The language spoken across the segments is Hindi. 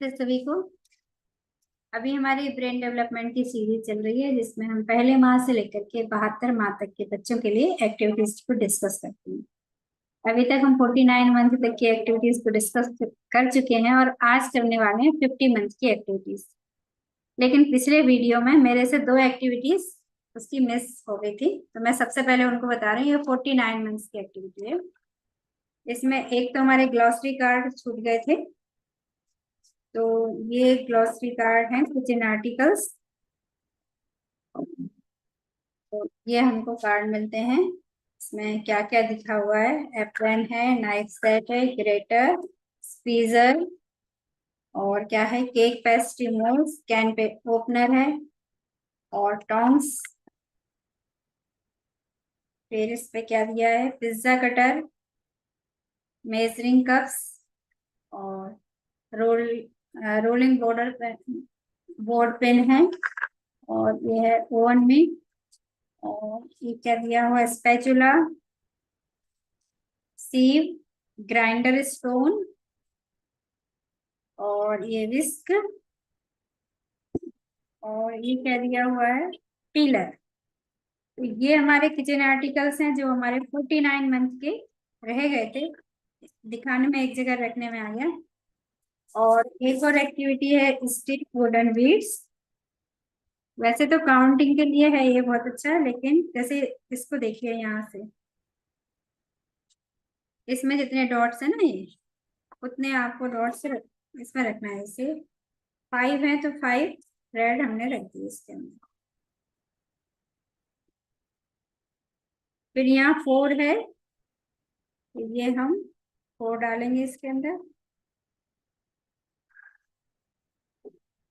फिर सभी को अभी हमारी ब्रेन डेवलपमेंट की सीरीज चल रही है, जिसमें हम पहले माह से लेकर के 72 माह तक के बच्चों के लिए एक्टिविटीज को डिस्कस करते हैं। अभी तक हम 49 मंथ तक की एक्टिविटीज को डिस्कस कर चुके हैं और आज करने वाले हैं 50 मंथ की एक्टिविटीज। लेकिन पिछले वीडियो में मेरे से दो एक्टिविटीज उसकी मिस हो गई थी, तो मैं सबसे पहले उनको बता रही हूँ। ये 49 मंथ्स की एक्टिविटी है। इसमें एक तो हमारे ग्लॉसरी कार्ड छूट गए थे, तो ये ग्लॉसरी कार्ड हैं किचन आर्टिकल्स। तो ये हमको कार्ड मिलते हैं, इसमें क्या क्या दिखा हुआ है। एप्रन है, नाइफ सेट है, ग्रेटर, स्क्वीजर, और क्या है, cake pastry moulds, can pay opener है, और टॉन्ग्स। फिर इस पे क्या दिया है, पिज्जा कटर, मेजरिंग कप्स, और रोल रोलिंग बोर्ड पेन है, और ये है ओवन में। और ये क्या दिया हुआ, स्पैचुला, सीव, ग्राइंडर स्टोन, और ये विस्क, और ये क्या दिया हुआ है, पीलर। तो ये हमारे किचन आर्टिकल्स हैं जो हमारे 49 मंथ के रह गए थे। दिखाने में एक जगह रखने में आ गया। और एक और एक्टिविटी है स्टिक वुडन बीड्स। वैसे तो काउंटिंग के लिए है ये बहुत अच्छा, लेकिन जैसे इसको देखिए यहाँ से, इसमें जितने डॉट्स है ना, ये उतने आपको डॉट्स इसमें रखना है। इसे 5 है तो 5 रेड हमने रख दिए इसके अंदर। फिर यहाँ 4 है, तो ये हम 4 डालेंगे इसके अंदर।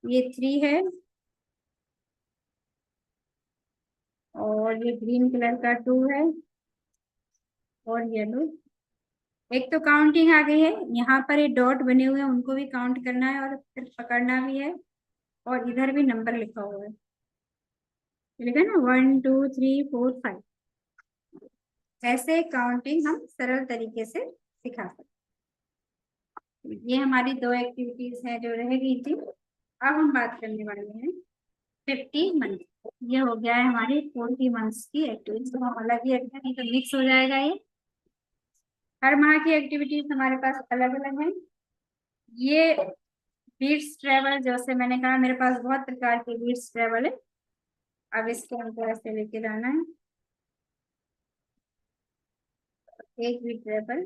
ये 3 है, और ये ग्रीन कलर का 2 है, और येलो। एक तो काउंटिंग आ गई है, यहाँ पर ये डॉट बने हुए हैं उनको भी काउंट करना है और फिर पकड़ना भी है। और इधर भी नंबर लिखा हुआ है, लिखा है ना, 1 2 3 4 5। ऐसे काउंटिंग हम सरल तरीके से सिखा सकते हैं। ये हमारी दो एक्टिविटीज हैं जो रह गई थी। अब हम बात करने वाले हैं 50 मंथ। ये हो गया है हमारी 40 मंथ्स की एक्टिविटी, तो हम अलग ही रखते हैं, नहीं तो मिक्स हो जाएगा ये। हर माह की एक्टिविटीज हमारे पास अलग अलग है। ये बीट्स ट्रेवल, जैसे मैंने कहा मेरे पास बहुत प्रकार के बीट्स ट्रेवल है। अब इसको हमको ऐसे लेके जाना है, एक बीट ट्रेवल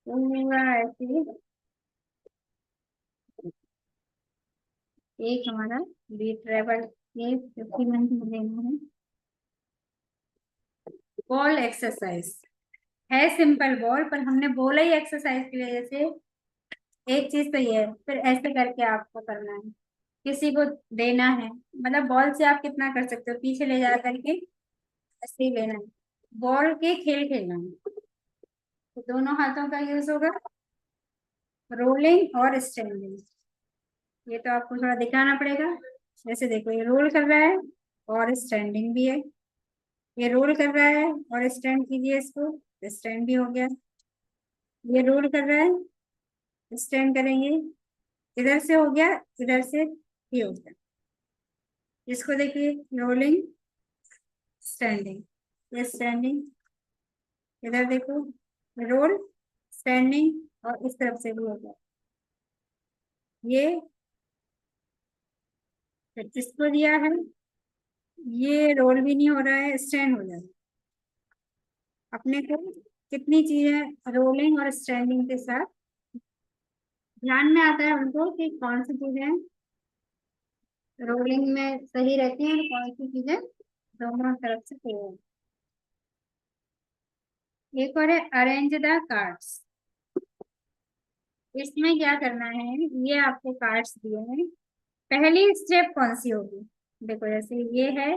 पूरा ऐसे ही। एक हमारा बीट ट्रेवल ये 50 मंथ में लेना है। बॉल एक्सरसाइज है, सिंपल बॉल, पर हमने बोला ही एक्सरसाइज के लिए। जैसे एक चीज तो ये है, फिर ऐसे करके आपको करना है, किसी को देना है। मतलब बॉल से आप कितना कर सकते हो, पीछे ले जा करके ऐसे ही लेना है। बॉल के खेल खेलना है, तो दोनों हाथों का यूज होगा, रोलिंग और स्टैंडिंग। ये तो आपको थोड़ा दिखाना पड़ेगा। जैसे देखो, ये रोल कर रहा है और स्टैंडिंग भी है। ये रोल कर रहा है और स्टैंड कीजिए इसको, स्टैंड भी हो गया। ये रोल कर रहा है, स्टैंड करेंगे, इधर से हो गया, इधर से भी हो गया। इसको देखिए, रोलिंग, स्टैंडिंग, ये स्टैंडिंग, इधर देखो, रोल, स्टैंडिंग, और इस तरफ से भी हो गया ये। फिर इसको दिया है, ये रोल भी नहीं हो रहा है, स्टैंड हो जाए। अपने को कितनी चीजें रोलिंग और स्टैंडिंग के साथ ध्यान में आता है उनको कि कौन सी चीजें रोलिंग में सही रहती हैं और कौन सी चीजें दोनों तरफ से सही है। एक और है अरेंज द कार्ड्स। इसमें क्या करना है, ये आपको कार्ड्स दिए हैं, पहली स्टेप कौन सी होगी। देखो जैसे ये है,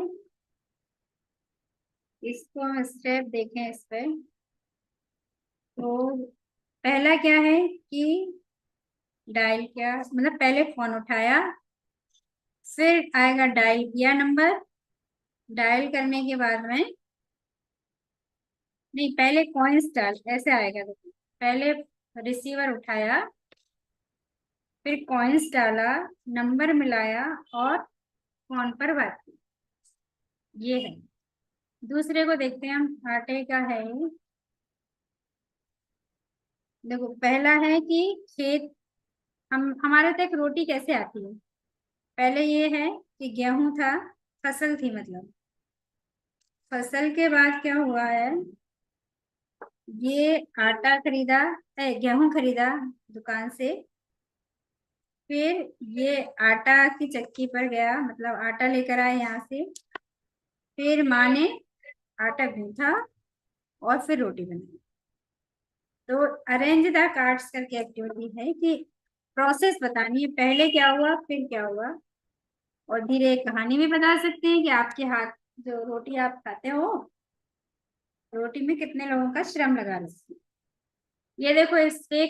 इसको हम स्टेप देखें इस पे, तो पहला क्या है कि डायल किया, मतलब पहले फोन उठाया, फिर आएगा डायल किया नंबर। डायल करने के बाद में, नहीं, पहले कॉइन्स डाल, ऐसे आएगा। देखो, पहले रिसीवर उठाया, फिर कॉइन्स डाला, नंबर मिलाया और फोन पर बात की। ये है। दूसरे को देखते हैं हम, आटे का है ये। देखो पहला है कि खेत, हम हमारे तक रोटी कैसे आती है। पहले ये है कि गेहूं था, फसल थी मतलब। फसल के बाद क्या हुआ है, ये आटा खरीदा, गेहूं खरीदा दुकान से। फिर ये आटा की चक्की पर गया, मतलब आटा लेकर आए यहाँ से। फिर माँ ने आटा गूंथा और फिर रोटी बनाई। तो अरेंज द कार्ड्स करके एक्टिविटी है कि प्रोसेस बतानी है, पहले क्या हुआ फिर क्या हुआ। और धीरे एक कहानी भी बता सकते हैं कि आपके हाथ, जो रोटी आप खाते हो, रोटी में कितने लोगों का श्रम लगा रखा है। ये देखो इस पे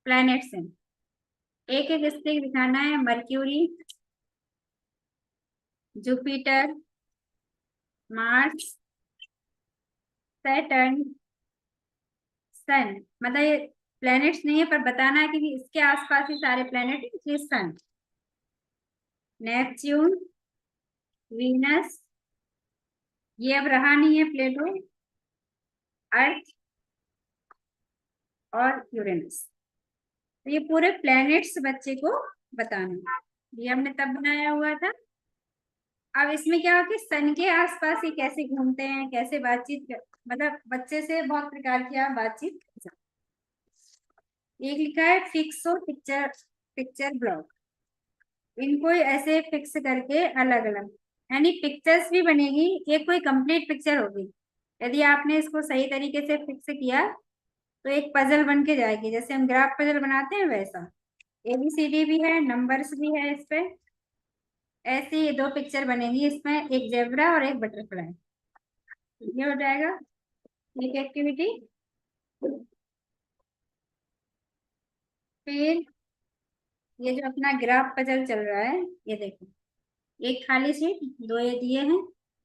प्लैनेट्स हैं, एक एक स्टिक दिखाना है। मर्क्यूरी, जुपिटर, मार्स, सैटर्न, सन। मतलब ये प्लैनेट्स नहीं है, पर बताना है कि इसके आसपास ही सारे प्लैनेट, इसलिए सन। नेपच्यून, वीनस, ये अब रहा नहीं है, प्लेटो, अर्थ और यूरेनस। तो ये पूरे प्लैनेट्स बच्चे को बताना है। ये हमने तब बनाया हुआ था। अब इसमें क्या हो कि सन के आसपास ही कैसे घूमते हैं, कैसे बातचीत मतलब बच्चे से बहुत प्रकार की आप बातचीत कर सकते हैं। एक लिखा है फिक्सो पिक्चर, पिक्चर ब्लॉक। इनको ऐसे फिक्स करके अलग अलग, यानी पिक्चर्स भी बनेगी, ये कोई कंप्लीट पिक्चर होगी। यदि आपने इसको सही तरीके से फिक्स किया तो एक पजल बन के जाएगी, जैसे हम ग्राफ पजल बनाते हैं वैसा। एबीसीडी भी है, नंबर्स भी है इस पे। ऐसे ये दो पिक्चर बनेगी इसमें, एक जेब्रा और एक बटरफ्लाई। ये हो जाएगा एक एक्टिविटी। फिर ये जो अपना ग्राफ पजल चल रहा है, ये देखो, एक खाली शीट, दो ये दिए हैं,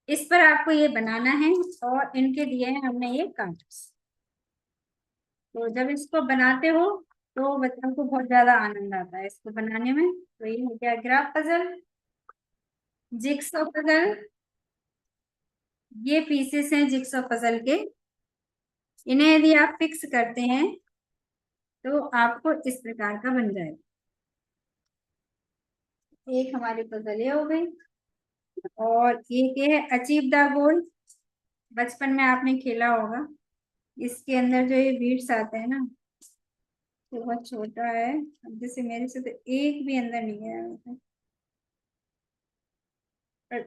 इस पर आपको ये बनाना है। और इनके दिए हैं हमने ये कार्ड्स। तो जब इसको बनाते हो तो बच्चों को बहुत ज्यादा आनंद आता है इसको बनाने में। तो ये हो गया ग्राफ पजल। जिक्सो पजल, ये पीसेस हैं जिक्सो पजल के। इन्हें यदि आप फिक्स करते हैं तो आपको इस प्रकार का बन जाएगा। एक हमारी पजल ये हो गई। और एक ये है अचीव द गोल, बचपन में आपने खेला होगा। इसके अंदर जो ये बीट्स आते हैं ना, तो बहुत छोटा है। अब जैसे मेरे से तो एक भी अंदर नहीं गया है। पर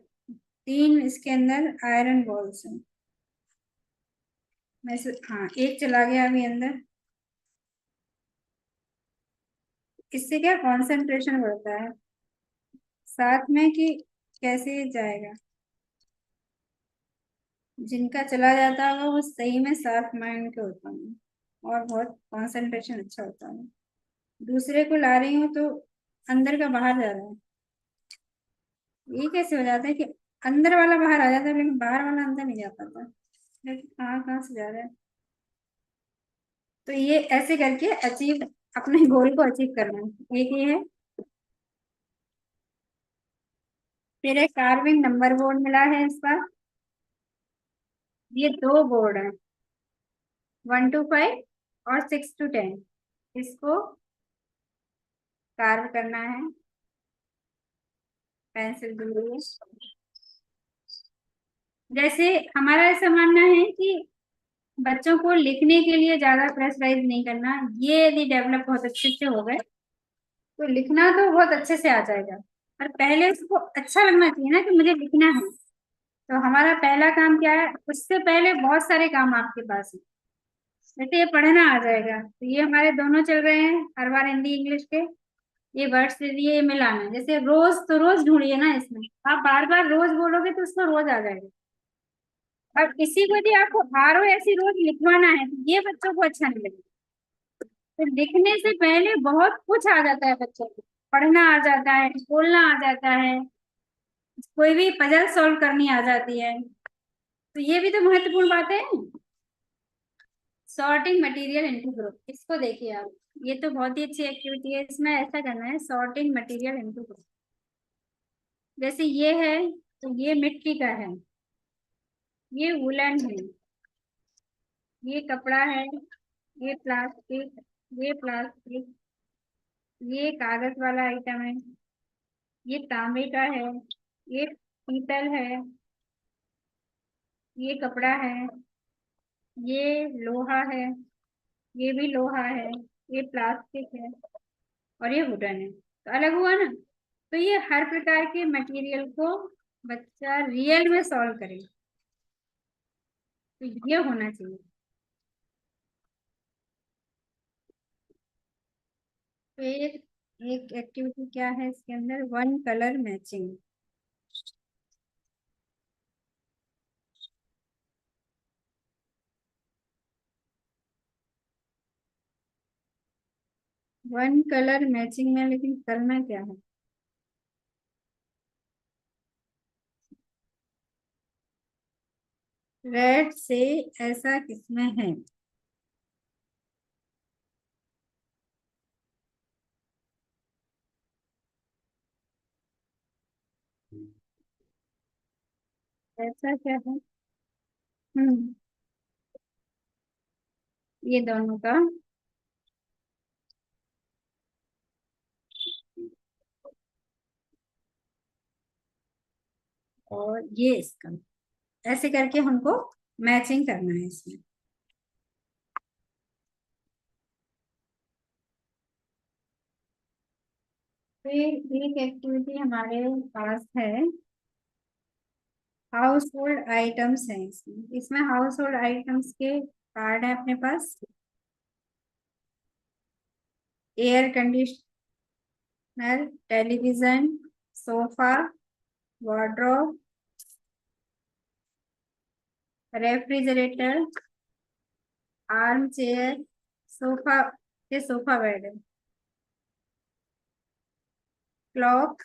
तीन इसके अंदर आयरन बॉल्स हैं। मैं से हाँ, एक चला गया अभी अंदर। इससे क्या कंसंट्रेशन बढ़ता है साथ में, कि कैसे जाएगा। जिनका चला जाता होगा वो सही में शार्प माइंड के होता है और बहुत कंसंट्रेशन अच्छा होता है। दूसरे को ला रही हूँ तो अंदर का बाहर जा रहा है। ये कैसे हो जाता है कि अंदर वाला बाहर आ जाता है लेकिन बाहर वाला अंदर नहीं जा पाता, लेकिन कहाँ कहाँ से जा रहा है। तो ये ऐसे करके अचीव, अपने गोल को अचीव करना है। एक ये है। फिर एक कार्विंग नंबर बोर्ड मिला है इस बार। ये दो बोर्ड है, 1 to 5 और 6 to 10। इसको कार्व करना है, पेंसिल दी हुई है। जैसे हमारा ऐसा मानना है कि बच्चों को लिखने के लिए ज्यादा प्रेशराइज नहीं करना। ये यदि डेवलप बहुत अच्छे से हो गए तो लिखना तो बहुत अच्छे से आ जाएगा। पर पहले उसको अच्छा लगना चाहिए ना कि मुझे लिखना है। तो हमारा पहला काम क्या है, उससे पहले बहुत सारे काम आपके पास है। जैसे ये पढ़ना आ जाएगा, तो ये हमारे दोनों चल रहे हैं हर बार हिंदी इंग्लिश के। ये वर्ड्स दे दिए, ये मिलाना है। जैसे रोज, तो रोज ढूंढिए ना इसमें। आप बार बार रोज बोलोगे तो उसको रोज आ जाएगा। और इसी को यदि आपको आर ऐसी रोज लिखवाना है तो ये बच्चों को अच्छा नहीं लगेगा। तो लिखने से पहले बहुत कुछ आ जाता है बच्चों को। पढ़ना आ जाता है, बोलना आ जाता है, कोई भी पजल सॉल्व करनी आ जाती है। तो ये भी तो महत्वपूर्ण बात है। सॉर्टिंग मटेरियल इनटू ग्रुप, इसको देखिए आप, ये तो बहुत ही अच्छी एक्टिविटी है। इसमें ऐसा करना है, सॉर्टिंग मटेरियल इनटू ग्रुप। जैसे ये है तो ये मिट्टी का है, ये वुलन है, ये कपड़ा है, ये प्लास्टिक, ये प्लास्टिक, ये कागज वाला आइटम है, ये तांबे का है, ये पीतल है, ये कपड़ा है, ये लोहा है, ये भी लोहा है, ये प्लास्टिक है, और ये वुडन है। तो अलग हुआ ना। तो ये हर प्रकार के मटेरियल को बच्चा रियल में सॉल्व करे, तो ये होना चाहिए। फिर एक एक्टिविटी क्या है इसके अंदर, one colour matching. One colour matching में लेकिन करना क्या है, रेड से ऐसा किसमें है। ऐसा क्या है। हम्म, ये दोनों का, और ये इसका, ऐसे करके हमको मैचिंग करना है इसमें। फिर एक एक्टिविटी हमारे पास है, हाउस होल्ड आइटम्स हैं इसमें। इसमें हाउस होल्ड आइटम्स के कार्ड है अपने पास। Air conditioner, television, sofa, wardrobe, refrigerator, armchair, sofa, ये सोफा बेड है, clock,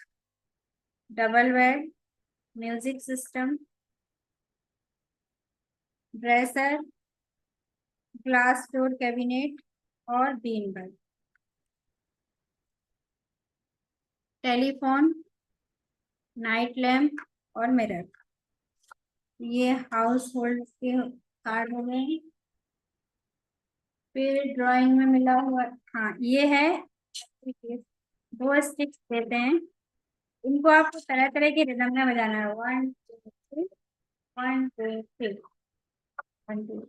double bed, music system, dresser, glass door cabinet, और bean bed, telephone, night lamp, और मिरर। ये हाउस होल्ड के कार्ड हो गए हैं। फिर ड्राइंग में मिला हुआ, हाँ ये है, दो स्टिक्स देते हैं, इनको आपको तरह तरह के रिदम में बजाना है। One two three, one two three, one two.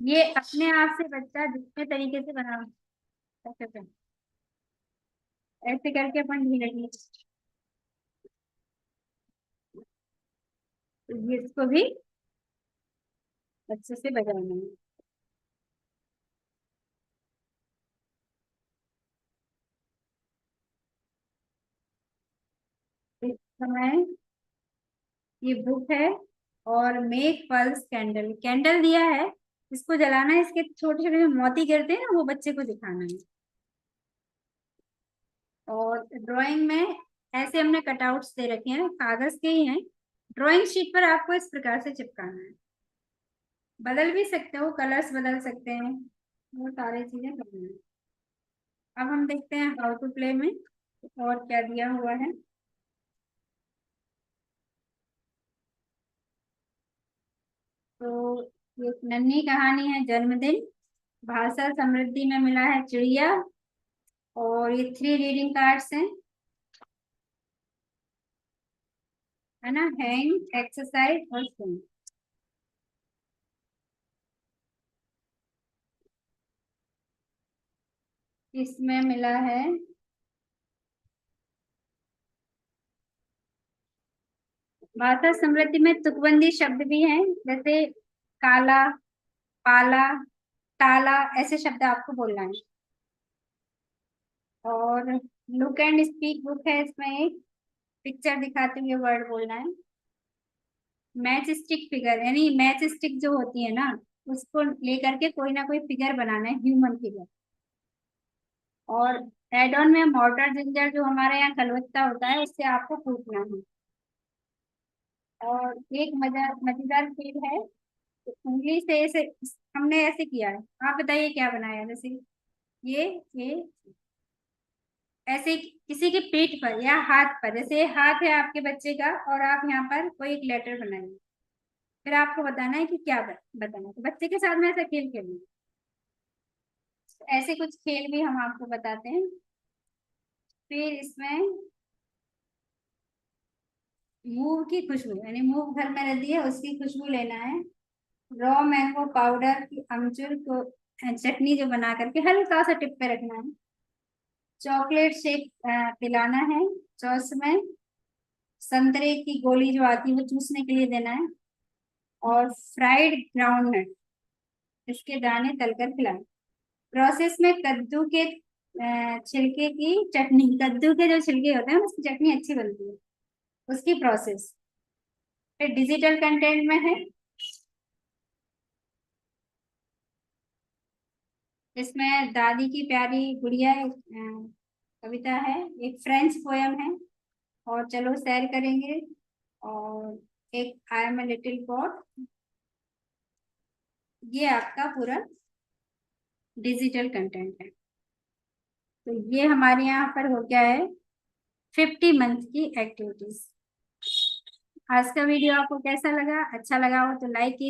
ये अपने आप से बच्चा दूसरे तरीके से बना सकते हैं। ऐसे करके अपन धीरे धीरे इसको भी अच्छे से बजाना है। इस समय ये बुक है, और मेक पल्स कैंडल, कैंडल दिया है, इसको जलाना है, इसके छोटे छोटे जो मोती गिरते हैं ना, वो बच्चे को दिखाना है। और ड्राइंग में ऐसे हमने कटआउट्स दे रखे हैं, कागज के ही हैं। ड्राइंग शीट पर आपको इस प्रकार से चिपकाना है, बदल भी सकते हो, कलर्स बदल सकते हैं, वो सारी चीजें करनी है। अब हम देखते हैं हाउ टू प्ले में और क्या दिया हुआ है। तो ये एक नन्ही कहानी है, जन्मदिन, भाषा समृद्धि में मिला है चिड़िया, और ये थ्री रीडिंग कार्ड्स हैं, है ना, हैंग, एक्सरसाइज और स्विम। इसमें मिला है, भाषा समृद्धि में तुकबंदी शब्द भी हैं, जैसे काला, पाला, ताला, ऐसे शब्द आपको बोलना है। और लुक एंड स्पीक बुक है, इसमें एक पिक्चर दिखाते हुए वर्ड बोलना है। मैच स्टिक फिगर, यानी मैच स्टिक जो होती है ना, उसको लेकर के कोई ना कोई फिगर बनाना है, ह्यूमन फिगर। और एड ऑन में मोर्टर जिंजर, जो हमारे यहाँ खलबत्ता होता है, उससे आपको कूटना है। और एक मजेदार खेल है, उंगली से इसे हमने ऐसे किया है। आप बताइए क्या बनाया, जैसे ये ऐसे किसी की पीठ पर या हाथ पर, जैसे हाथ है आपके बच्चे का और आप यहाँ पर कोई एक लेटर बनाइए, फिर आपको बताना है कि क्या बताना है। तो बच्चे के साथ में ऐसा खेल खेलना है। ऐसे कुछ खेल भी हम आपको बताते हैं। फिर इसमें मूव की खुशबू, यानी मूव घर में रहती है उसकी खुशबू लेना है। रॉ मैंगो पाउडर की अमचूर को चटनी जो बना करके हल्का सा टिप पे रखना है। चॉकलेट शेक पिलाना है। चॉस में संतरे की गोली जो आती है वो चूसने के लिए देना है। और फ्राइड ग्राउंडनट, इसके दाने तलकर खिलाना। प्रोसेस में कद्दू के छिलके की चटनी, कद्दू के जो छिलके होते हैं उसकी चटनी अच्छी बनती है, उसकी प्रोसेस। फिर डिजिटल कंटेंट में है, इसमें दादी की प्यारी गुड़िया कविता है, एक फ्रेंच पोयम है, और चलो सैर करेंगे, और एक I am a little pot. ये आपका पूरा डिजिटल कंटेंट है। तो ये हमारे यहाँ पर हो गया है 50 मंथ की एक्टिविटीज। आज का वीडियो आपको कैसा लगा? अच्छा लगा हो तो लाइक कीजिए।